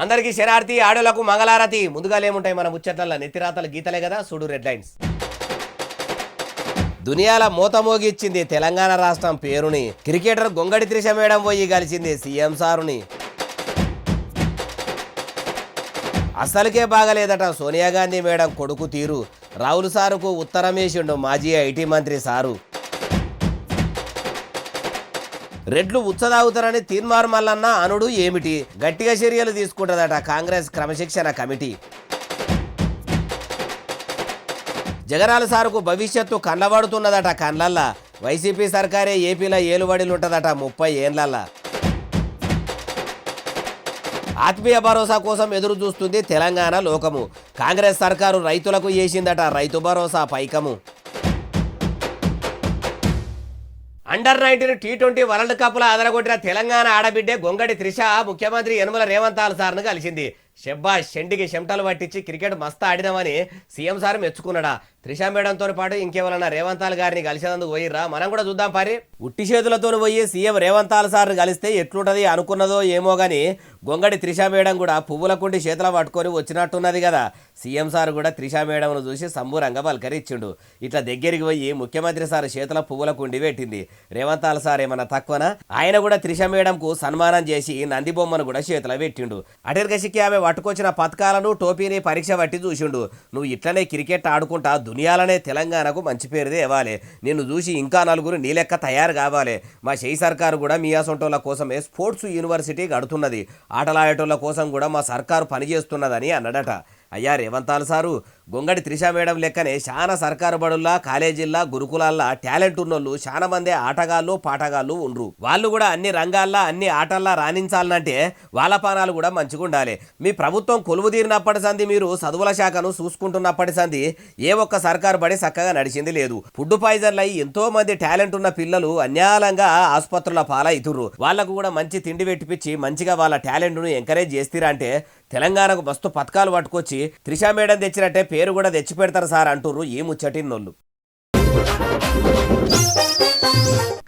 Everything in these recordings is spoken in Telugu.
అందరికీ శరార్తి ఆడోలకు మంగళారతి. ముందుగా ఏముంటాయి మన ముచ్చట్ల నెత్తిరాతల గీతలే కదా, చూడు హెడ్లైన్స్. దునియాల మోతమోగిచ్చింది తెలంగాణ రాష్ట్రం పేరుని. క్రికెటర్ గొంగడి త్రిష మేడం పోయి కలిసింది సీఎం సారుని. అసలుకే బాగలేదట సోనియా గాంధీ మేడం కొడుకు తీరు. రావుల్ సారుకు ఉత్తరమేసిండు మాజీ ఐటీ మంత్రి సారు. రెడ్లు ఉచ్చదాగుతారని తీన్మార్ మల్లన్న అనుడు ఏమిటి? గట్టిగా చర్యలు తీసుకుంటుందట కాంగ్రెస్ క్రమశిక్షణ కమిటీ. జగనాల సారుకు భవిష్యత్తు కండ్లబడుతున్నదట కండ్లల్లా. వైసీపీ సర్కారే ఏపీలో ఏలుబడిలుంటదట 30 ఏండ్లల్లా. ఆత్మీయ భరోసా కోసం ఎదురు చూస్తుంది తెలంగాణ లోకము. కాంగ్రెస్ సర్కారు రైతులకు చేసిందట Rythu Bharosa పైకము. Under-19 T20 world కప్లో అదరగొట్టిన తెలంగాణ ఆడబిడ్డే గొంగడి త్రిష ముఖ్యమంత్రి యనమల రేవంత్ సార్ను కలిసింది. షెబ్బాష్, చెంటికి చెమటలు పట్టించి క్రికెట్ మస్తు ఆడినామని సీఎం సార్ మెచ్చుకున్నాడా. త్రిష మేడంతో పాటు ఇంకేమన్నా రేవంత్ గారిని కలిసేందుకు పోయిర్రా? మనం కూడా చూద్దాం పారి. ఉట్టి చేతులతో పోయి సీఎం రేవంత్ సార్ని కలిస్తే ఎట్లుంటది అనుకున్నదో ఏమో గాని గొంగడి త్రిష మేడం కూడా పువ్వుల కుండి చేతుల పట్టుకొని వచ్చినట్టున్నది కదా. సీఎం సార్ కూడా త్రిష మేడంను చూసి సంబూరంగా పలకరిచ్చిండు. ఇట్లా దగ్గరికి పోయి ముఖ్యమంత్రి సార్ చేతుల పువ్వుల కుండి పెట్టింది. రేవంత్ సార్ ఏమన్నా తక్కువనా? ఆయన కూడా త్రిష మేడంకు సన్మానం చేసి నంది బొమ్మను కూడా చేతుల పెట్టిండు. అటెర్గసిక్కి ఆమె పట్టుకొచ్చిన పథకాలను టోపీని పరీక్ష పట్టి చూసిండు. నువ్వు ఇట్లనే క్రికెట్ ఆడుకుంటా దునియాలనే తెలంగాణకు మంచి పేరుదే ఇవ్వాలి. నిన్ను చూసి ఇంకా నలుగురు నీ లెక్క తయారు కావాలి. మా షెయి సర్కారు కూడా మీ అసొంటోళ్ళ కోసమే స్పోర్ట్స్ యూనివర్సిటీ గడుతున్నది. ఆటలాడేటోళ్ళ కోసం కూడా మా సర్కారు పనిచేస్తున్నదని అన్నాడట. అయ్యా రేవంత్ సారు, గొంగడి త్రిష మేడం లెక్కనే చాలా సర్కారు బడుల్లా, కాలేజీల్లా, గురుకులాల్లా టాలెంట్ ఉన్నోళ్ళు చాలా మంది ఆటగాళ్ళు పాటగాళ్ళు ఉండ్రు. వాళ్ళు కూడా అన్ని రంగాల్లో అన్ని ఆటల్లో రాణించాలంటే వాళ్ళ పానాలు కూడా మంచిగా ఉండాలి. మీ ప్రభుత్వం కొలువు తీరినప్పటి సంది మీరు చదువుల శాఖను చూసుకుంటున్నప్పటి సంది ఏ ఒక్క సర్కారు బడి చక్కగా నడిచింది లేదు. ఫుడ్ పాయిజన్లు అయి ఎంతో మంది టాలెంట్ ఉన్న పిల్లలు అన్యాయంగా ఆసుపత్రుల పాలవుతుర్రు. వాళ్లకు కూడా మంచి తిండి పెట్టిపిచ్చి మంచిగా వాళ్ళ టాలెంట్ను ఎంకరేజ్ చేస్తారా అంటే తెలంగాణకు మస్తు పథకాలు పట్టుకొచ్చి త్రిష మేడం తెచ్చినట్టే పేరు కూడా తెచ్చి పెడతారు సార్ అంటుర్రు ఈ ముచ్చటిన్నోళ్ళు.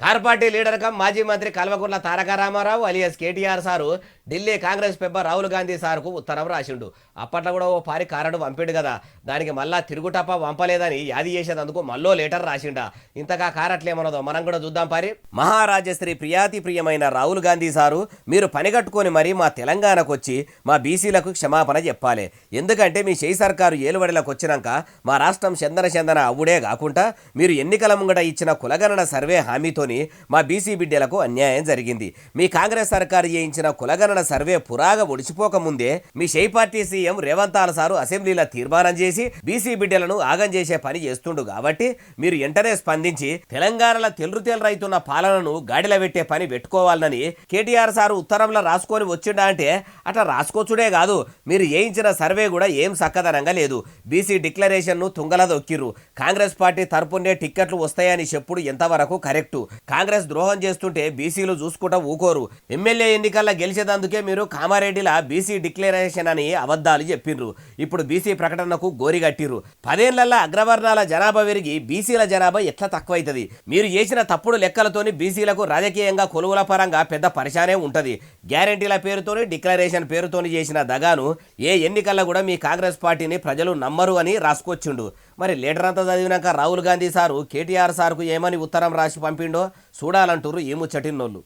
కార్ పార్టీ లీడర్ కమ్ మాజీ మంత్రి కల్వకుంట్ల తారక రామారావు అలియాస్ కేటీఆర్ సారు ఢిల్లీ కాంగ్రెస్ పెబ్బ రాహుల్ గాంధీ సార్కు ఉత్తరం రాసిండు. అప్పట్లో కూడా ఓ పారి కారడు పంపిడు కదా, దానికి మళ్ళా తిరుగుటప్ప పంపలేదని యాది చేసేందుకు మళ్ళో లెటర్ రాసిండా. ఇంతగా కారట్లేమన్నదో మనం కూడా చూద్దాం పారి. మహారాజశ్రీ ప్రియాతి ప్రియమైన రాహుల్ గాంధీ సారు, మీరు పనిగట్టుకొని మరీ మా తెలంగాణకు వచ్చి మా బీసీలకు క్షమాపణ చెప్పాలి. ఎందుకంటే మీ షెయి సర్కారు ఏలుబడిలోకి వచ్చినాక మా రాష్ట్రం చందన అవ్వుడే కాకుండా మీరు ఎన్నికల ముంగట ఇచ్చిన కులగణన సర్వే హామీతోని మా బీసీ బిడ్డలకు అన్యాయం జరిగింది. మీ కాంగ్రెస్ సర్కారు చేయించిన కులగణన సర్వే పురాగా ఒడిచిపోకముందే మీ షెయి పార్టీ సీఎం రేవంత్ సారు అసెంబ్లీలో తీర్మానం చేసి బీసీ బిడ్డలను ఆగం చేసే పని చేస్తుండు. కాబట్టి మీరు వెంటనే స్పందించి తెలంగాణలో తెల్లుతున్న పాలనను గాడిలో పెట్టే పని పెట్టుకోవాలని కేటీఆర్ సారు ఉత్తరంలో రాసుకొని వచ్చిండా అంటే అట్లా రాసుకోవచ్చుడే కాదు, మీరు చేయించిన సర్వే కూడా ఏం సక్కదనంగా లేదు. బీసీ డిక్లరేషన్ను తుంగల దొక్కిర్రు. కాంగ్రెస్ పార్టీ తరపునే టిక్కెట్లు వస్తాయని చెప్పుడు ఎంతవరకు కరెక్టు? కాంగ్రెస్ ద్రోహం చేస్తుంటే బీసీలు చూసుకుంటా ఊకోరు. ఎమ్మెల్యే ఎన్నికల్లో గెలిచేదందుకే మీరు కామారెడ్డిలా బీసీ డిక్లరేషన్ అని అబద్ధాలు చెప్పిండ్రు. ఇప్పుడు బీసీ ప్రకటనకు గోరిగట్టిర్రు. 10 ఏళ్లలో అగ్రవర్ణాల జనాభా పెరిగి బీసీల జనాభా ఎట్లా తక్కువైతుంది? మీరు చేసిన తప్పుడు లెక్కలతోని బీసీలకు రాజకీయంగా కొలువుల పరంగా పెద్ద పరిశానే ఉంటుంది. గ్యారెంటీల పేరుతోని డిక్లరేషన్ పేరుతోని చేసిన దగాను ఏ ఎన్నికల్లో కూడా మీ కాంగ్రెస్ పార్టీని ప్రజలు నమ్మరు అని రాసుకొచ్చిండు. మరి లీటర్ అంతా చదివినాక రాహుల్ గాంధీ సారు కేటీఆర్ సార్కు ఏమని ఉత్తరం రాసి పంపిండో చూడాలంటారు ఈ ముచ్చటిన్నోళ్ళు.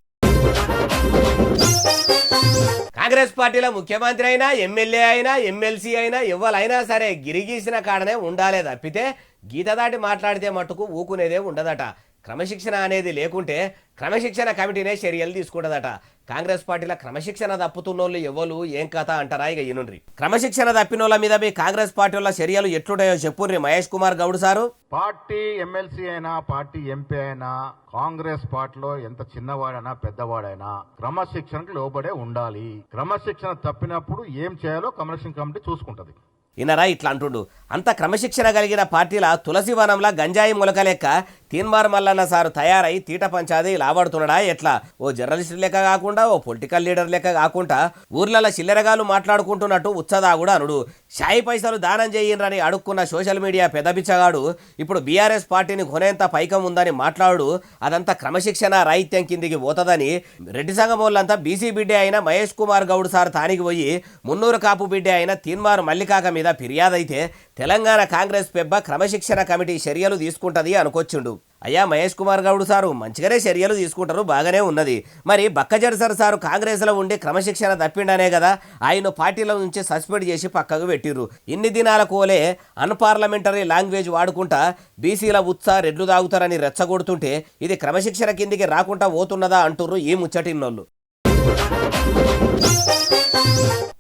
కాంగ్రెస్ పార్టీలో ముఖ్యమంత్రి అయినా, ఎమ్మెల్యే అయినా, ఎమ్మెల్సీ అయినా, ఎవరైనా సరే గిరిగీసిన కాడనే ఉండాలే తప్పితే గీత దాటి మాట్లాడితే మట్టుకు ఊకునేదే ఉండదట. క్రమశిక్షణ అనేది లేకుంటే క్రమశిక్షణ కమిటీనే చర్యలు తీసుకుంటుందట. కాంగ్రెస్ పార్టీలో క్రమశిక్షణ తప్పుతున్నోళ్ళు ఎవరు ఏం కథ అంటారా? ఇక ఈనుండ్రి. క్రమశిక్షణ తప్పినోళ్ళ మీద మీ కాంగ్రెస్ పార్టీ వాళ్ళ చర్యలు ఎట్లుంటాయో చెప్పుర్రి Mahesh Kumar Goud sir. Party MLC అయినా, పార్టీ ఎంపీ అయినా, కాంగ్రెస్ పార్టీలో ఎంత చిన్నవాడైనా పెద్దవాడైనా క్రమశిక్షణకు లోబడే ఉండాలి. క్రమశిక్షణ తప్పినప్పుడు ఏం చేయాలో క్రమశిక్షణ కమిటీ చూసుకుంటది. ఇనరా ఇట్లా అంటుండు. అంత క్రమశిక్షణ కలిగిన పార్టీల తులసి వనంలా గంజాయి మొలక లెక్క తీన్మార్ మల్లన్న సారు తయారై తీట పంచాది లావాడుతున్నాడా ఎట్లా? ఓ జర్నలిస్ట్ లెక్క కాకుండా ఓ పొలిటికల్ లీడర్ లెక్క కాకుండా ఊర్లలో చిల్లరగాలు మాట్లాడుకుంటున్నట్టు ఉచ్చదాగుడు అనుడు. షాయి పైసలు దానం చేయండి అడుక్కున్న సోషల్ మీడియా పెదబిచ్చగాడు ఇప్పుడు బీఆర్ఎస్ పార్టీని కొనేంత పైకం ఉందని మాట్లాడు. అదంతా క్రమశిక్షణ రాహిత్యం కిందికి పోతుందని రెడ్డి సంఘం వాళ్ళంతా బీసీ బిడ్డే అయిన మహేష్ కుమార్ గౌడ్ సార్ తానికి పోయి మున్నూరు కాపు బిడ్డే అయిన తీన్మార్ మల్లికాక మీద ఫిర్యాదు అయితే తెలంగాణ కాంగ్రెస్ పెబ్బ క్రమశిక్షణ కమిటీ చర్యలు తీసుకుంటది అనుకొచ్చిండు. అయ్యా మహేష్ కుమార్ గౌడ్ సారు మంచిగానే చర్యలు తీసుకుంటారు, బాగానే ఉన్నది. మరి బక్కజడ్సర్ సారు కాంగ్రెస్లో ఉండి క్రమశిక్షణ తప్పిండనే కదా ఆయన పార్టీల నుంచి సస్పెండ్ చేసి పక్కకు పెట్టిర్రు. ఇన్ని దినాల కోలే అన్పార్లమెంటరీ లాంగ్వేజ్ వాడుకుంటా బీసీల ఉత్సాహ రెడ్లు తాగుతారని రెచ్చగొడుతుంటే ఇది క్రమశిక్షణ కిందికి రాకుండా పోతున్నదా అంటుర్రు ఈ ముచ్చటిన్నోళ్ళు.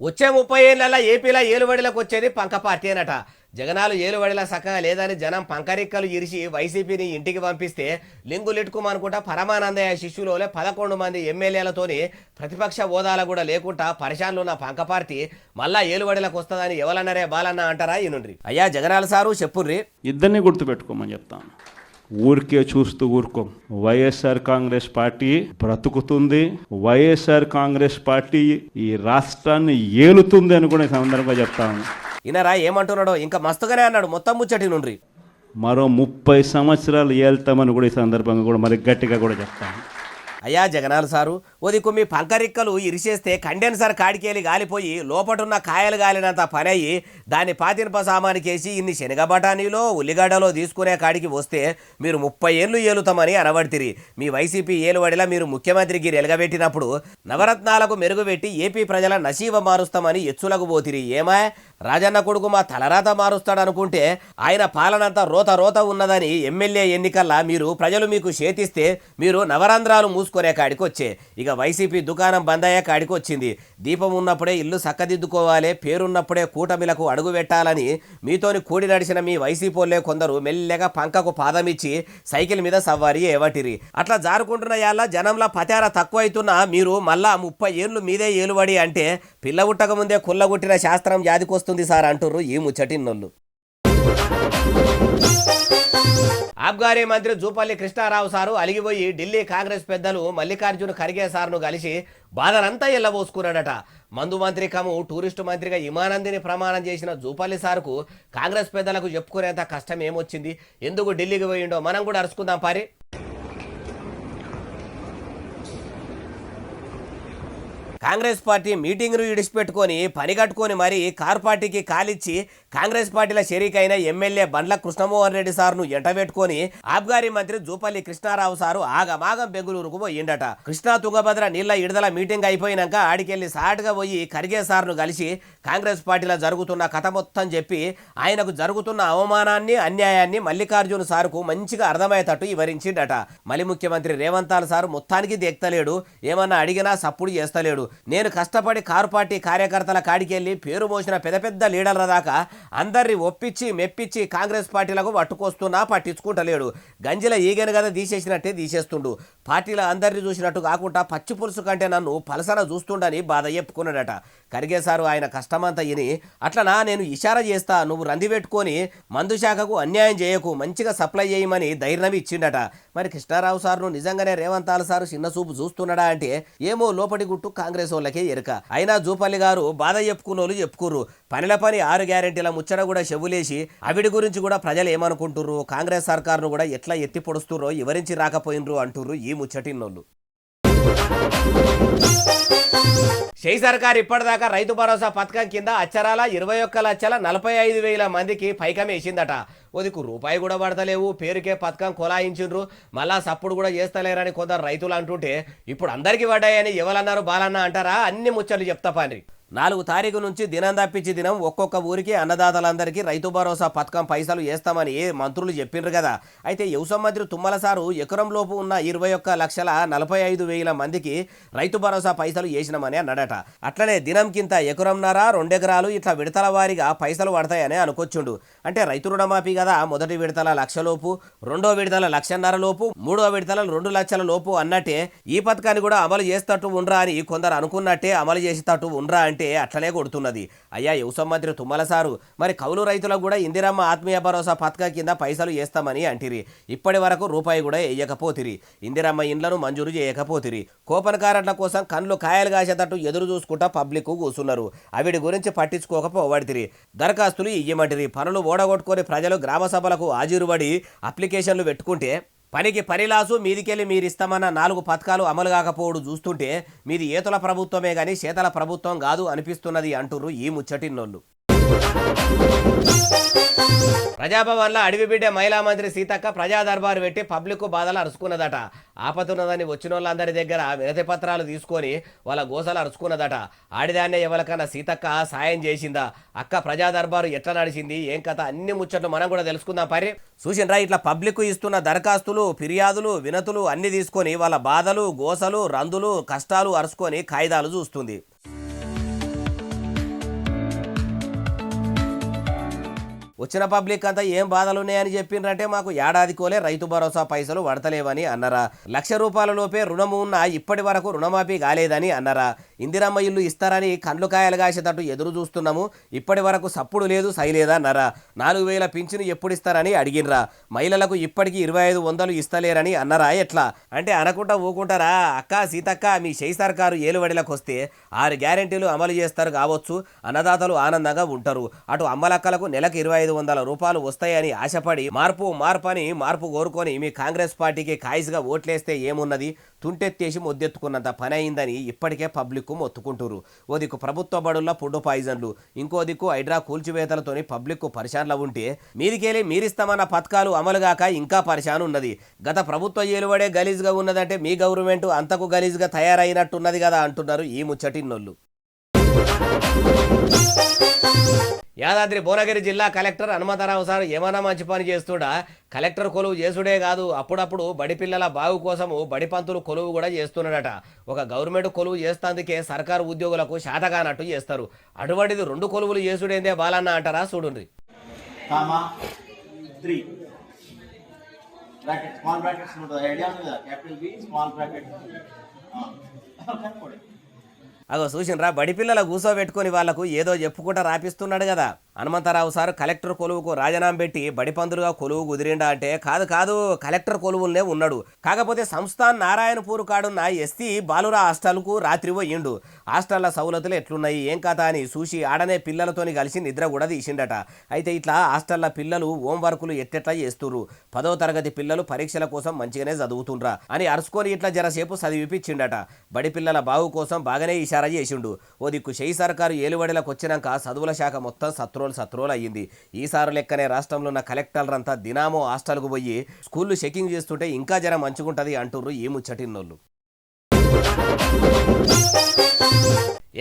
వచ్చే 30 ఏళ్ళ ఏపీలో ఏలుబడిలకు వచ్చేది పంక పార్టీ అనట. జగనాలు ఏలుబడిలా సక్కగా లేదని జనం పంకరిక్కలు ఇరిచి వైసీపీని ఇంటికి పంపిస్తే లింగులిట్టుకోమనుకుంటా పరమానందయ్య శిష్యులోనే 11 మంది ఎమ్మెల్యేలతోని ప్రతిపక్ష హోదాలు కూడా లేకుండా పరిశాన్లు ఉన్న పంక పార్టీ మళ్ళా ఏలుబడిలకు వస్తుందని ఎవరన్నారే బాలన్న అంటారా ఈనుండ్రి. అయ్యా జగనాల సారు చెప్పుర్రి. ఇద్దరిని గుర్తుపెట్టుకోమని చెప్తాను. ఊరికే చూస్తూ ఊరుకోం. వైఎస్ఆర్ కాంగ్రెస్ పార్టీ బ్రతుకుతుంది, వైఎస్ఆర్ కాంగ్రెస్ పార్టీ ఈ రాష్ట్రాన్ని ఏలుతుంది అని కూడా ఈ సందర్భంగా చెప్తాను. ఇనరా ఏమంటున్నాడో ఇంకా మస్తుగానే అన్నాడు మొత్తం ముచ్చటి నుండ్రి. మరో 30 సంవత్సరాలు ఏళ్తామని కూడా ఈ సందర్భంగా కూడా మరి గట్టిగా కూడా చెప్తాను. అయ్యా జగనాలు సారు ఓదికు మీ పంకరిక్కలు ఇరిచేస్తే కండెన్సర్ కాడికేలి గాలిపోయి లోపటున్న కాయలు గాలినంత పని అయ్యి దాన్ని పాతినప సామానికేసి ఇన్ని శనగ బఠానీలో ఉల్లిగడ్డలో తీసుకునే కాడికి వస్తే మీరు 30 ఏళ్ళు ఏలుతామని అనబడితిరి. మీ వైసీపీ ఏలువడిలా మీరు ముఖ్యమంత్రికి ఎలగబెట్టినప్పుడు నవరత్నాలకు మెరుగుపెట్టి ఏపీ ప్రజల నసీవ మారుస్తామని ఎచ్చులకు పోతిరి. ఏమా రాజన్న కొడుకు మా తలరాత మారుస్తాడనుకుంటే ఆయన పాలనంతా రోత రోత ఉన్నదని ఎమ్మెల్యే ఎన్నికల్లా ప్రజలు మీకు చేతిస్తే మీరు నవరంధ్రాలు మూసుకునే కాడికి వచ్చే. ఇక వైసీపీ దుకాణం బంద్ అయ్యే కాడికి వచ్చింది. దీపం ఉన్నప్పుడే ఇల్లు చక్కదిద్దుకోవాలి, పేరున్నప్పుడే కూటమిలకు అడుగు పెట్టాలని మీతోని కూడి నడిచిన మీ వైసీపీలే కొందరు మెల్లగా పంకకు పాదమిచ్చి సైకిల్ మీద సవ్వారి ఏవటిరి. అట్లా జారుకుంటున్న యాళ్ళ జనంలా పతార తక్కువైతున్నా మీరు మళ్ళా 30 ఏళ్ళు మీదే ఏలుబడి అంటే పిల్ల ఉట్టక ముందే కుల్లగుట్టిన శాస్త్రం జాదికొస్తుంది సార్ అంటుర్రు ఈ ముచ్చటిన్నోళ్ళు. ఆబ్గారీ మంత్రి జూపల్లి కృష్ణారావు సారు అలిగిపోయి ఢిల్లీ కాంగ్రెస్ పెద్దలు మల్లికార్జున ఖర్గే సార్ను కలిసి బాధనంతా ఎల్లబోసుకున్నాడట. మందు మంత్రి కము టూరిస్టు మంత్రిగా ఇమానందిని ప్రమాణం చేసిన జూపల్లి సార్కు కాంగ్రెస్ పెద్దలకు చెప్పుకునేంత కష్టం ఏమొచ్చింది, ఎందుకు ఢిల్లీకి పోయిండో మనం కూడా అరుచుకుందాం పారి. కాంగ్రెస్ పార్టీ మీటింగ్ను ఇడిచిపెట్టుకొని పని కట్టుకొని మరి కారు పార్టీకి కాలిచ్చి కాంగ్రెస్ పార్టీల షరీకైన ఎమ్మెల్యే బండ్ల కృష్ణమోహన్ రెడ్డి సార్ను ఎంటబెట్టుకొని ఆబ్గారీ మంత్రి జూపల్లి కృష్ణారావు సారు ఆగమాగం బెంగుళూరుకు పోయిండట. కృష్ణా తుంగభద్ర నీళ్ల విడుదల మీటింగ్ అయిపోయినాక ఆడికెళ్లి సాటుగా పోయి ఖర్గే సార్ను కలిసి కాంగ్రెస్ పార్టీలో జరుగుతున్న కథ మొత్తం చెప్పి ఆయనకు జరుగుతున్న అవమానాన్ని అన్యాయాన్ని మల్లికార్జున సారుకు మంచిగా అర్థమయ్యేటట్టు వివరించిండట. మళ్ళీ ముఖ్యమంత్రి రేవంతాల్ సారు మొత్తానికి దేక్తలేడు, ఏమన్నా అడిగినా సప్పుడు చేస్తలేడు. నేను కష్టపడి కారు పార్టీ కార్యకర్తల కాడికెళ్ళి పేరు మోసిన పెద్ద పెద్ద లీడర్ల దాకా అందరినీ ఒప్పించి మెప్పించి కాంగ్రెస్ పార్టీలకు పట్టుకొస్తున్నా పట్టించుకుంటలేడు. గంజిల ఈగను కదా తీసేసినట్టే తీసేస్తుండు. పార్టీలో అందరినీ చూసినట్టు కాకుండా పచ్చి పులుసు కంటే నన్ను పలసన చూస్తుండని బాధ చెప్పుకున్నాడట. ఖర్గే సారు ఆయన కష్టమంతా ఇని అట్లనా నేను ఇషారా చేస్తా, నువ్వు రంది పెట్టుకొని మందు శాఖకు అన్యాయం చేయకు, మంచిగా సప్లై చేయమని ధైర్యం ఇచ్చిండట. మరి కృష్ణారావు సార్ను నిజంగానే రేవంతాల్ సారు చిన్న చూపు చూస్తున్నాడా అంటే ఏమో లోపటి గుట్టు కాంగ్రెస్ వాళ్ళకే ఎరుక. అయినా జూపల్లి గారు బాధ చెప్పుకున్నోళ్ళు చెప్పుకుర్రు. పనిల పని 6 గ్యారెంటీల ముచ్చట కూడా చెవులేసి అవిడి గురించి కూడా ప్రజలు ఏమనుకుంటుర్రు, కాంగ్రెస్ సర్కారును కూడా ఎట్లా ఎత్తి పొడుస్తుర్రో వివరించి రాకపోయినరు అంటుర్రు ఈ ముచ్చటిన్నోళ్ళు. షెయి సర్కార్ ఇప్పటిదాకా రైతు భరోసా పథకం కింద అచ్చరాల 21,45,000 మందికి పైకం వేసిందట. ఓదికు రూపాయి కూడా పడతలేవు, పేరుకే పథకం కొలాయించిండ్రు, మళ్ళా సప్పుడు కూడా చేస్తలేరని కొందరు రైతులు అంటుంటే ఇప్పుడు అందరికీ పడ్డాయని ఎవరన్నారు బాలన్న అంటారా? అన్ని ముచ్చట్లు చెప్తా పని. 4 తారీఖు నుంచి దినం తప్పించి దినం ఒక్కొక్క ఊరికి అన్నదాతలందరికీ రైతు భరోసా పథకం పైసలు వేస్తామని మంత్రులు చెప్పిండ్రు కదా. అయితే వ్యవసాయ మంత్రి తుమ్మల సారు ఎకరం లోపు ఉన్న 21,45,000 మందికి రైతు భరోసా పైసలు వేసినామని అన్నాడట. అట్లనే దినం కింద ఎకరంన్నర 2 ఎకరాలు ఇట్లా విడతల వారీగా పైసలు పడతాయని అనుకొచ్చుండు. అంటే రైతు రుణమాఫీ కదా, మొదటి విడతల 1,00,000 లోపు, రెండో విడతల 1,50,000 లోపు, మూడో విడతల 2 లక్షల లోపు అన్నట్టే ఈ పథకాన్ని కూడా అమలు చేస్తట్టు ఉండ్రా అని కొందరు అనుకున్నట్టే అమలు చేసేటట్టు ఉండ్రా అంటే అంటే అట్లనే కొడుతున్నది. అయ్యా వ్యవసాయ మంత్రి తుమ్మల సారు, మరి కౌలు రైతులకు కూడా ఇందిరమ్మ ఆత్మీయ భరోసా పథకం కింద పైసలు వేస్తామని అంటిరి. ఇప్పటి వరకు రూపాయి కూడా వేయకపోతిరి. ఇందిరమ్మ ఇండ్లను మంజూరు చేయకపోతిరి. కూపన్ కారట్ల కోసం కండ్లు కాయలు కాసేటట్టు ఎదురు చూసుకుంటా పబ్లిక్ కూసున్నారు. అవిడి గురించి పట్టించుకోకపోబడితిరి. దరఖాస్తులు ఇయ్యమంటిరి. పనులు ఓడగొట్టుకొని ప్రజలు గ్రామ సభలకు హాజరుపడి అప్లికేషన్లు పెట్టుకుంటే పనికి పనిలాసు మీదికెళ్ళి మీరిస్తామన్న 4 పథకాలు అమలు కాకపోవడు చూస్తుంటే మీది ఏతుల ప్రభుత్వమే గాని చేతల ప్రభుత్వం కాదు అనిపిస్తున్నది అంటుర్రు ఈ ముచ్చటిన్నోళ్ళు. ప్రజాభవన్లో అడవి బిడ్డ మహిళా మంత్రి సీతక్క ప్రజా దర్బారు పెట్టి పబ్లిక్ బాధలు అరుచుకున్నదట. ఆపతున్నదని వచ్చిన వాళ్ళందరి దగ్గర వినతి పత్రాలు తీసుకొని వాళ్ళ గోసలు అరుచుకున్నదట. ఆడిదాన్నే ఎవరికన్నా సీతక్క సాయం చేసిందా? అక్క ప్రజా దర్బారు ఎట్లా నడిచింది, ఏం కథ, అన్ని ముచ్చట్లు మనం కూడా తెలుసుకుందాం. పరి చూసిండ్రా, ఇట్లా పబ్లిక్ ఇస్తున్న దరఖాస్తులు, ఫిర్యాదులు, వినతులు అన్ని తీసుకొని వాళ్ళ బాధలు, గోసలు, రందులు, కష్టాలు అరుచుకొని కాయిదాలు చూస్తుంది. వచ్చిన పబ్లిక్ అంతా ఏం బాధలున్నాయని చెప్పిండ్రంటే మాకు ఏడాదికోలే రైతు భరోసా పైసలు పడతలేవని అన్నారా. 1,00,000 రూపాయల లోపే రుణము ఉన్న ఇప్పటి వరకు రుణమాఫీ కాలేదని అన్నారా. ఇందిరమ్మ ఇల్లు ఇస్తారని కండ్లు కాయలు కాసేటట్టు ఎదురు చూస్తున్నాము, ఇప్పటి వరకు సప్పుడు లేదు సైలేదా అన్నారా. 4,000 పింఛను ఎప్పుడు ఇస్తారని అడిగినరా. మహిళలకు ఇప్పటికీ 2,500 ఇస్తలేరని అన్నారా. ఎట్లా అంటే అనకుండా ఊకుంటారా. అక్క సీతక్క మీ చేయి సర్కారు ఏలుబడిలకు వస్తే 6 గ్యారెంటీలు అమలు చేస్తారు కావచ్చు, అన్నదాతలు ఆనందంగా ఉంటారు. అటు అమ్మలక్కలకు నెలకు 2,500 రూపాయలు వస్తాయని ఆశపడి మార్పు కోరుకొని మీ కాంగ్రెస్ పార్టీకి కాయిస్గా ఓట్లేస్తే ఏమున్నది, తుంటెత్తేసి మొద్దెత్తుకున్నంత పని అయిందని ఇప్పటికే పబ్లిక్ మొత్తుకుంటురు. ఓ దిక్కు ప్రభుత్వ బడుల్లో ఫుడ్ పాయిజన్లు, ఇంకో దిక్కు హైడ్రా కూల్చివేతలతోని పబ్లిక్ పరిశాన్లో ఉంటే మీదికెళ్ళి మీరిస్తామన్న పథకాలు అమలుగాక ఇంకా పరిశాన్ ఉన్నది. గత ప్రభుత్వ ఏలువడే గలీజ్గా ఉన్నదంటే మీ గవర్నమెంట్ అంతకు గలీజ్గా తయారైనట్టున్నది కదా అంటున్నారు ఈ ముచ్చటిన్నోళ్ళు. యాదాద్రి భువనగిరి జిల్లా కలెక్టర్ హనుమంతరావు సార్ ఏమన్నా మంచి పని చేస్తుడా? కలెక్టర్ కొలువు చేసుడే కాదు, అప్పుడప్పుడు బడి పిల్లల బాగు కోసము బడి పంతులు కొలువు కూడా చేస్తున్నాడట. ఒక గవర్నమెంట్ కొలువు చేస్తందుకే సర్కారు ఉద్యోగులకు శాతగానట్టు చేస్తారు. అటువంటిది 2 కొలువులు చేసుడేందే బాలన్న అంటారా. చూడండి. అగో చూసినరా, బడి పిల్లల కూసోబెట్టుకొని వాళ్లకు ఏదో చెప్పుకుంటా రాపిస్తున్నాడు కదా. హనుమంతరావు సార్ కలెక్టర్ కొలువుకు రాజీనామా పెట్టి బడిపందులుగా కొలువు కుదిరిండా అంటే కాదు, కలెక్టర్ కొలువులనే ఉన్నాడు. కాకపోతే సంస్థాన్ నారాయణపూర్ కాడున్న ఎస్సీ బాలురా హాస్టల్కు రాత్రి పోయిండు. హాస్టళ్ల సౌలతులు ఎట్లున్నాయి ఏం కథ అని చూసి ఆడనే పిల్లలతోని కలిసి నిద్ర కూడా తీసిండట. అయితే ఇట్లా హాస్టళ్ల పిల్లలు హోంవర్కులు ఎట్టెట్లా చేస్తుర్రు, 10వ తరగతి పిల్లలు పరీక్షల కోసం మంచిగానే చదువుతుండ్రా అని అరుచుకొని ఇట్లా జరసేపు చదివిపించిండట. బడి పిల్లల బాగు కోసం బాగానే ఇషారా చేసిండు. ఓ దిక్కు చేయి సర్కారు ఏలుబడిలకు వచ్చినాక చదువుల శాఖ మొత్తం సత్రోలు అయ్యింది. ఈసారి లెక్కనే రాష్ట్రంలో ఉన్న కలెక్టర్లంతా దినామో హాస్టల్కు పోయి స్కూళ్లు చెకింగ్ చేస్తుంటే ఇంకా జర మంచిగుంటది అంటుర్రు ఈ ముచ్చటిన్నోళ్ళు.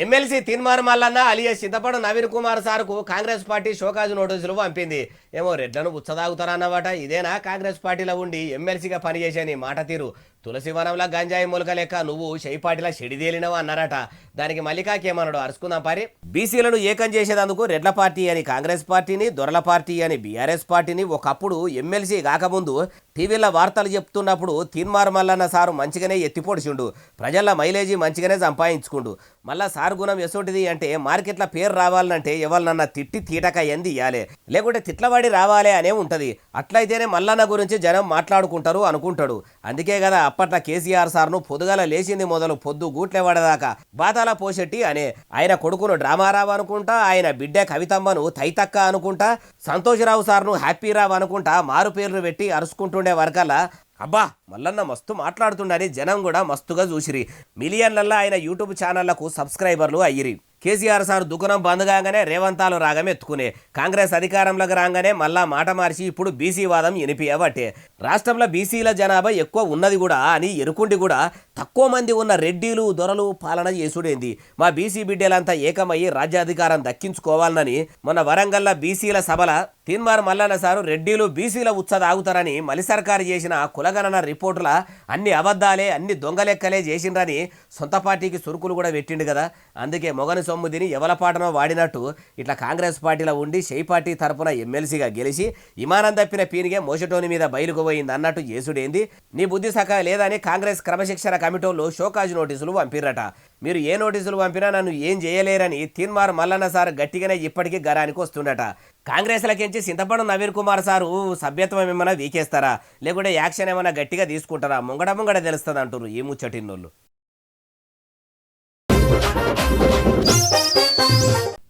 ఎమ్మెల్సీ తిన్మార్ మల్లన్న అలియాస్ చింతపడు నవీన్ కుమార్ సార్కు కాంగ్రెస్ పార్టీ షోకాజు నోటీసులు పంపింది. ఏమో రెడ్లను ఉచ్చదాగుతారన్నమాట. ఇదేనా కాంగ్రెస్ పార్టీలో ఉండి ఎమ్మెల్సీగా పనిచేసేని మాట తీరు? తులసివనంలో గంజాయి మొలక లెక్క నువ్వు షైపాటిలా చెడిదేలినవా అన్నారట. దానికి మల్లికాకేమన్నాడు అరుచుకుందాం పారి. బీసీలను ఏకం చేసేందుకు రెడ్ల పార్టీ అని కాంగ్రెస్ పార్టీని, దొరల పార్టీ అని బీఆర్ఎస్ పార్టీని ఒకప్పుడు ఎమ్మెల్సీ కాకముందు టీవీల వార్తలు చెప్తున్నప్పుడు తిన్మార్ మల్లన్న సారు మంచిగానే ఎత్తిపొడిచిండు. ప్రజల మైలేజీ మంచిగానే సంపాదించుకుండు. మళ్ళా సార్ గుణం ఎసోటిది అంటే మార్కెట్ల పేరు రావాలంటే ఎవరినన్నా తిట్టి తీటక ఎంది ఇయ్యాలి, లేకుంటే తిట్లవాడి రావాలే అనే ఉంటది. అట్లయితేనే మల్లన్న గురించి జనం మాట్లాడుకుంటారు అనుకుంటాడు. అందుకే కదా అప్పట్లో కేసీఆర్ సార్ను పొద్దుగల లేచింది మొదలు పొద్దు గూట్లేవాడదాకా బాతాల పోషెట్టి అనే, ఆయన కొడుకును డ్రామారావు అనుకుంటా, ఆయన బిడ్డ కవితమ్మను తైతక్క అనుకుంటా, సంతోషరావు సార్ను హ్యాపీరావు అనుకుంటా మారు పేర్లు పెట్టి అరుచుకుంటుండే వరకల్లా అబ్బా మల్లన్న మస్తు మాట్లాడుతుండని జనం కూడా మస్తుగా చూసిరి. మిలియన్లల్లో ఆయన యూట్యూబ్ ఛానళ్లకు సబ్స్క్రైబర్లు అయ్యిరి. కేసీఆర్ సార్ దుకాణం బంద్ కాగానే రేవంతాలు రాగం ఎత్తుకునే, కాంగ్రెస్ అధికారంలోకి రాగానే మళ్ళా మాట మార్చి ఇప్పుడు బీసీ వాదం వినిపియబట్టే. రాష్ట్రంలో బీసీల జనాభా ఎక్కువ ఉన్నది కూడా అని ఎరుకుండి కూడా తక్కువ మంది ఉన్న రెడ్డిలు దొరలు పాలన చేసుడేంది. మా బీసీ బిడ్డలంతా ఏకమయ్యి రాజ్యాధికారం దక్కించుకోవాలని మొన్న వరంగల్లో బీసీల సభల తీన్మార్ మల్లన్న సారు రెడ్డిలు బీసీల ఉచ్చదాగుతారని మలి సర్కారు చేసిన కులగణన రిపోర్టుల అన్ని అబద్ధాలే అన్ని దొంగలెక్కలే చేసిండ్రని సొంత పార్టీకి సురుకులు కూడా పెట్టిండు కదా. అందుకే మొగని సొమ్ము తిని ఎవలపాటనో వాడినట్టు ఇట్లా కాంగ్రెస్ పార్టీలో ఉండి షెయి పార్టీ తరపున ఎమ్మెల్సీగా గెలిచి ఇమానం తప్పిన పీనిగే మోసటోని మీద బయలుకు పోయింది అన్నట్టు చేసుడేంది. నీ బుద్ధి సకా లేదని కాంగ్రెస్ క్రమశిక్షణ కమిటీలు షోకాజ్ నోటీసులు పంపిరట. మీరు ఏ నోటీసులు పంపినా నన్ను ఏం చేయలేరని తీన్మార్ మల్లన్న సార్ గట్టిగానే ఇప్పటికీ గరానికి వస్తుండట. కాంగ్రెస్లకించి సింతపడు నవీన్ కుమార్ సారు సభ్యత్వం ఏమైనా వీకేస్తారా లేకుంటే యాక్షన్ ఏమైనా గట్టిగా తీసుకుంటారా ముంగడ తెలుస్తుంది అంటారు ఈ ముచ్చటిన్నోళ్ళు.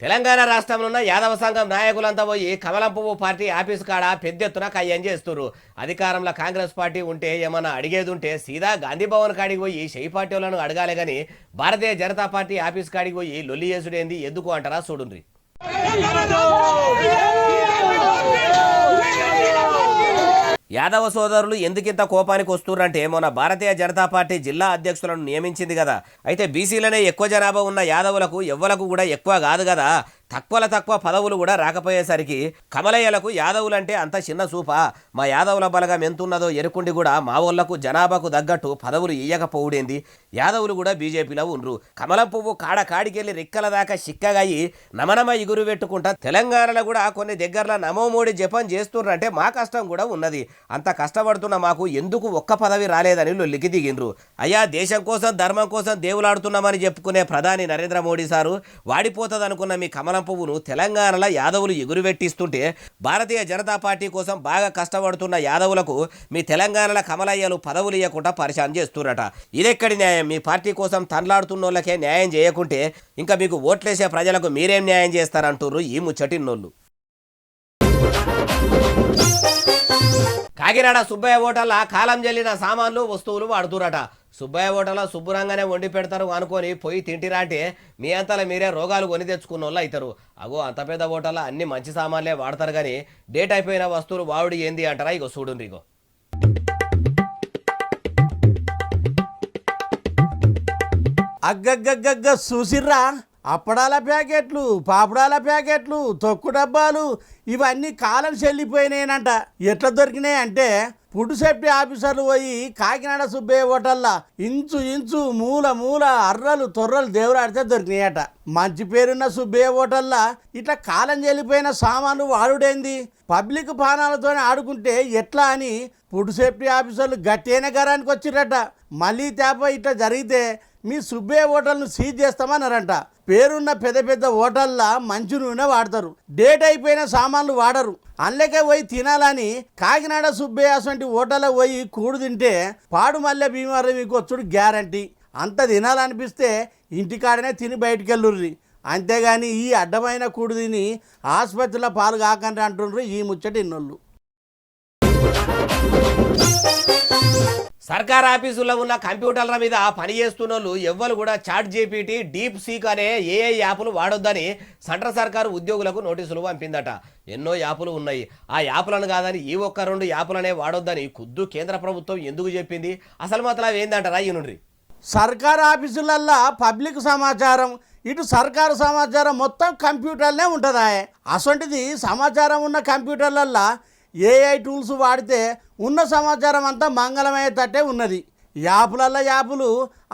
తెలంగాణ రాష్ట్రంలో ఉన్న యాదవ సంఘం నాయకులంతా పోయి కమలం పువ్వు పార్టీ ఆఫీస్ కాడ పెద్ద ఎత్తున కయ్యం చేస్తున్నారు. అధికారంలో కాంగ్రెస్ పార్టీ ఉంటే ఏమన్నా అడిగేది ఉంటే సీదా గాంధీ భవన్ కాడికి పోయి షెయి పార్టీ వాళ్ళను అడగాలి కానీ భారతీయ జనతా పార్టీ ఆఫీస్ కాడికి పోయి లొల్లి చేసుడేంది ఎందుకు అంటారా చూడుండ్రి. యాదవ సోదరులు ఎందుకింత కోపానికి వస్తున్నారంటే మొన్న భారతీయ జనతా పార్టీ జిల్లా అధ్యక్షులను నియమించింది కదా. అయితే బీసీలనే ఎక్కువ జనాభా ఉన్న యాదవులకు ఎవ్వలకు కూడా ఎక్కువ కాదు కదా, తక్కువ పదవులు కూడా రాకపోయేసరికి కమలయ్యలకు యాదవులంటే అంత చిన్న చూపా, మా యాదవుల బలగం ఎంతున్నదో ఎరుకుండి కూడా మా ఊళ్ళకు జనాభాకు తగ్గట్టు పదవులు ఇయ్యకపోవుడేంది. యాదవులు కూడా బీజేపీలో ఉండ్రు. కమలం పువ్వు కాడికెళ్ళి రిక్కల దాకా చిక్కగాయి నమనమ ఇగురు పెట్టుకుంటా తెలంగాణలో కూడా కొన్ని దగ్గరలో నమో మోడీ జపం చేస్తున్నారంటే మా కష్టం కూడా ఉన్నది. అంత కష్టపడుతున్న మాకు ఎందుకు ఒక్క పదవి రాలేదని లొల్లికి దిగిండ్రు. అయ్యా దేశం కోసం ధర్మం కోసం దేవులాడుతున్నామని చెప్పుకునే ప్రధాని నరేంద్ర మోడీ సారు వాడిపోతుంది అనుకున్న మీ కమలం పువ్వును తెలంగాణలో యాదవులు ఎగురువెట్టిస్తుంటే భారతీయ జనతా పార్టీ కోసం బాగా కష్టపడుతున్న యాదవులకు మీ తెలంగాణలో కమలయ్యలు పదవులు ఇవ్వకుండా పరిశాన్ చేస్తున్నట. ఇదెక్కడి న్యాయం? మీ పార్టీ కోసం తన్లాడుతున్న వాళ్ళకే న్యాయం చేయకుంటే ఇంకా మీకు ఓట్లేసే ప్రజలకు మీరేం న్యాయం చేస్తారంటుర్రు ఈ ముచ్చటిన్నోళ్ళు. కాకినాడ సుబ్బయ్య హోటల్లో కాలం జల్లిన సామాన్లు వస్తువులు వాడుతురట. సుబ్బయ్య హోటల్లో శుభ్రంగానే వండి పెడతారు అనుకొని పోయి తింటిరా అంటే మీ అంతలో మీరే రోగాలు కొని తెచ్చుకున్న వాళ్ళు అవుతారు. అగో అంత పెద్ద హోటల్లో అన్ని మంచి సామాన్లే వాడతారు కానీ డేట్ అయిపోయిన వస్తువులు వాడు ఏంది అంటారా? ఇగో చూడండి. ఇగో అగ్గగ్గగ్గ చూసిర్రా, అప్పడాల ప్యాకెట్లు, పాపడాల ప్యాకెట్లు, తొక్కు డబ్బాలు ఇవన్నీ కాలం చెల్లిపోయినాయనంట. ఎట్లా దొరికినాయి అంటే ఫుడ్ సేఫ్టీ ఆఫీసర్లు పోయి కాకినాడ సుబ్బయ్య హోటల్లా ఇంచు మూల అర్రలు తొర్రలు దేవులాడితే దొరికినాయట. మంచి పేరున్న సుబ్బయ్య హోటల్లా ఇట్లా కాలం చెల్లిపోయిన సామాన్లు వాడుడేంది, పబ్లిక్ పానాలతో ఆడుకుంటే ఎట్లా అని ఫుడ్ సేఫ్టీ ఆఫీసర్లు గట్టైన గరానికి వచ్చిరట. మళ్ళీ తేప ఇట్లా జరిగితే మీ సుబ్బయ్య హోటల్ను సీజ్ చేస్తామన్నారంట. పేరున్న పెద్ద హోటల్లా మంచి నూనె వాడతారు, డేట్ అయిపోయిన సామాన్లు వాడరు. అందులోకే పోయి తినాలని కాకినాడ సుబ్బయ్య అసంటి హోటల్లో పోయి కూడు తింటే పాడు మల్లె బీమారు మీకు వచ్చుడు గ్యారంటీ. అంత తినాలనిపిస్తే ఇంటికాడనే తిని బయటికి వెళ్ళుర్రి, అంతేగాని ఈ అడ్డమైన కూడు తిని ఆసుపత్రిలో పాలు కాకండి అంటుండ్రు ఈ ముచ్చటి ఇన్నోళ్ళు. సర్కార్ ఆఫీసుల్లో ఉన్న కంప్యూటర్ల మీద పని చేస్తున్న వాళ్ళు ఎవ్వరు కూడా చాట్ జీపీటీ, డీప్ సీక్ అనే ఏఐ యాప్లు వాడొద్దని సెంట్రల్ సర్కారు ఉద్యోగులకు నోటీసులు పంపిందట. ఎన్నో యాప్లు ఉన్నాయి, ఆ యాప్లను కాదని ఈ ఒక్క 2 యాప్లనే వాడొద్దని ఖుద్దు కేంద్ర ప్రభుత్వం ఎందుకు చెప్పింది? అసలు మాత్రం ఏందంటారా? ఈ నుండి సర్కారు ఆఫీసులల్లో పబ్లిక్ సమాచారం, ఇటు సర్కారు సమాచారం మొత్తం కంప్యూటర్లే ఉంటుందా. అసొంటిది సమాచారం ఉన్న కంప్యూటర్లల్లో ఏఐ టూల్స్ వాడితే ఉన్న సమాచారం అంతా మంగళమయ్యేటట్టే ఉన్నది. యాపులు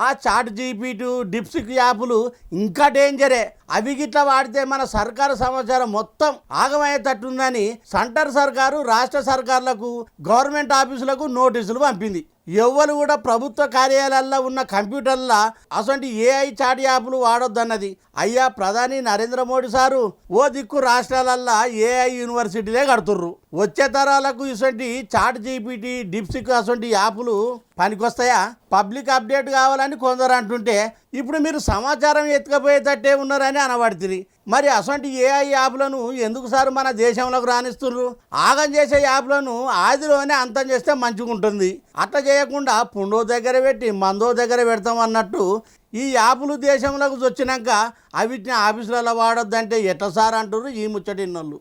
ఆ చాట్ జీపీటీ, డిప్సిక్ యాపులు ఇంకా డేంజరే. అవి గిట్లా వాడితే మన సర్కారు సమాచారం మొత్తం ఆగమయ్యేటట్టుందని సెంటర్ సర్కారు రాష్ట్ర సర్కారులకు గవర్నమెంట్ ఆఫీసులకు నోటీసులు పంపింది. ఎవ్వరు కూడా ప్రభుత్వ కార్యాలయాల్లో ఉన్న కంప్యూటర్ల అసలు ఏఐ చాట్ యాప్లు వాడొద్దన్నది. అయ్యా ప్రధాని నరేంద్ర మోడీ సారు ఓ దిక్కు రాష్ట్రాలల్లో ఏఐ యూనివర్సిటీలే కడుతుర్రు. వచ్చే తరాలకు ఇసంటి చాట్ జీపీటీ, డిప్సిక్ అసంటి యాప్లు పనికొస్తాయా? పబ్లిక్ అప్డేట్ కావాలని కొందరు అంటుంటే ఇప్పుడు మీరు సమాచారం ఎత్తుకపోయేటట్టే ఉన్నారని అనబడుతుంది. మరి అసంటి ఏఐ యాప్లను ఎందుకు సార్ మన దేశంలోకి రాణిస్తున్నారు? ఆగం చేసే యాప్లను ఆదిలోనే అంతం చేస్తే మంచిగా ఉంటుంది. అట్లా చేయకుండా పుండో దగ్గర పెట్టి మందో దగ్గర పెడతాం అన్నట్టు ఈ యాప్లు దేశంలోకి వచ్చినాక అవిటిని ఆఫీసులలో వాడొద్దంటే ఎట్లా సార్ అంటారు ఈ ముచ్చటిన్నోళ్ళు.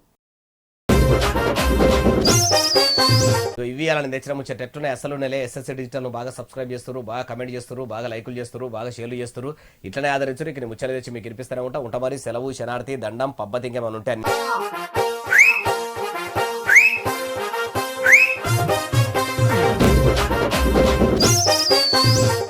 ఇవి అలాని తెచ్చిన ముచ్చట ఎట్లున్నాయి అసలు నెలే. ఎస్ఎస్సీ డిజిటల్ను బాగా సబ్స్క్రైబ్ చేస్తారు, బాగా కమెంట్ చేస్తారు, బాగా లైకులు చేస్తారు, బాగా షేర్లు చేస్తారు. ఇట్లనే ఆదరించారు. ఇక్కడ ముచ్చట తెచ్చి మీకు వినిపిస్తూనే ఉంటా. మరి సెలవు, శనార్థి, దండం, పబ్బతి ఇంకేమైనా ఉంటే